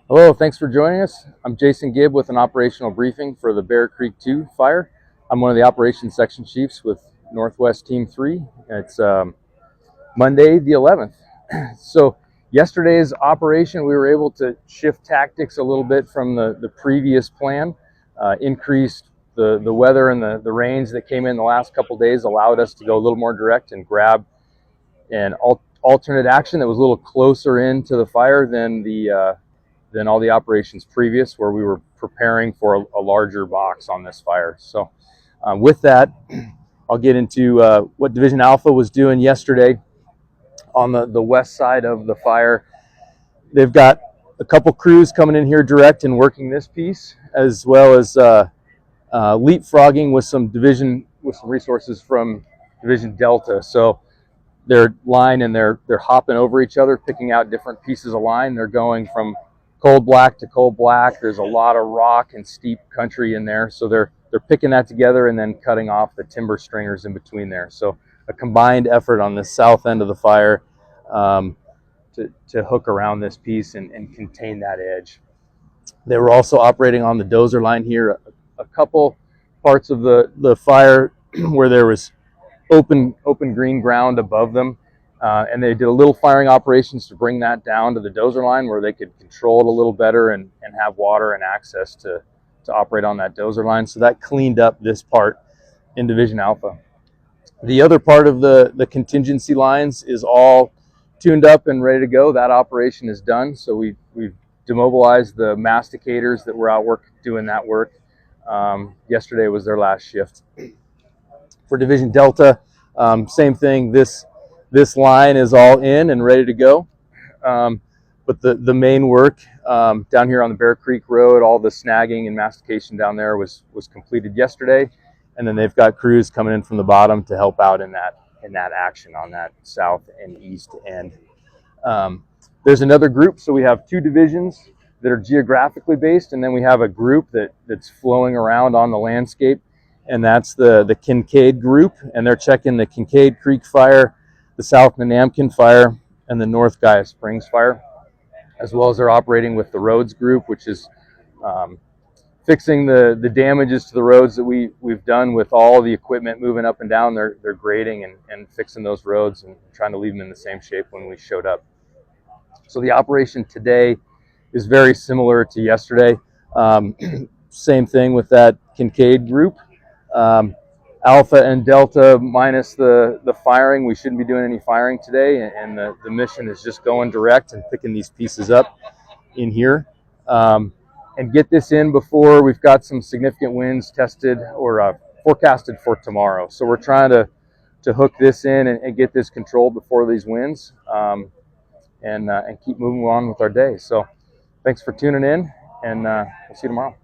Hello, thanks for joining us. I'm Jason Gibb with an operational briefing for the Bear Creek 2 fire. I'm one of the operations section chiefs with Northwest Team 3. It's Monday the 11th. So yesterday's operation, we were able to shift tactics a little bit from the previous plan. Increased the weather and the rains that came in the last couple days allowed us to go a little more direct and grab an alternate action that was a little closer into the fire than all the operations previous, where we were preparing for a larger box on this fire. So with that, I'll get into what Division Alpha was doing yesterday on the west side of the fire. They've got a couple crews coming in here direct and working this piece, as well as leapfrogging with some resources from Division Delta. So their line and they're hopping over each other, picking out different pieces of line. They're going from cold black to cold black. There's a lot of rock and steep country in there, so they're picking that together and then cutting off the timber stringers in between there. So a combined effort on the south end of the fire to hook around this piece and contain that edge. They were also operating on the dozer line here. A couple parts of the fire where there was open green ground above them, and they did a little firing operations to bring that down to the dozer line where they could control it a little better and have water and access to operate on that dozer line. So that cleaned up this part in Division Alpha. The other part of the contingency lines is all tuned up and ready to go. That operation is done. So we've demobilized the masticators that were out doing that work. Yesterday was their last shift. For Division Delta, same thing. This line is all in and ready to go. But the main work down here on the Bear Creek Road, all the snagging and mastication down there was completed yesterday, and then they've got crews coming in from the bottom to help out in that action on that south and east end. There's another group, so we have two divisions that are geographically based, and then we have a group that's flowing around on the landscape, and that's the Kincaid group, and they're checking the Kincaid Creek fire, the South Nanamkin fire, and the North Gaia Springs fire, as well as they're operating with the roads group, which is fixing the damages to the roads that we've done with all the equipment moving up and down. They're grading and fixing those roads and trying to leave them in the same shape when we showed up. So the operation today is very similar to yesterday. Same thing with that Kincaid group. Alpha and Delta minus the firing. We shouldn't be doing any firing today, and the mission is just going direct and picking these pieces up in here and get this in before we've got some significant winds tested or forecasted for tomorrow. So we're trying to hook this in and get this controlled before these winds and keep moving on with our day. So thanks for tuning in, and we'll see you tomorrow.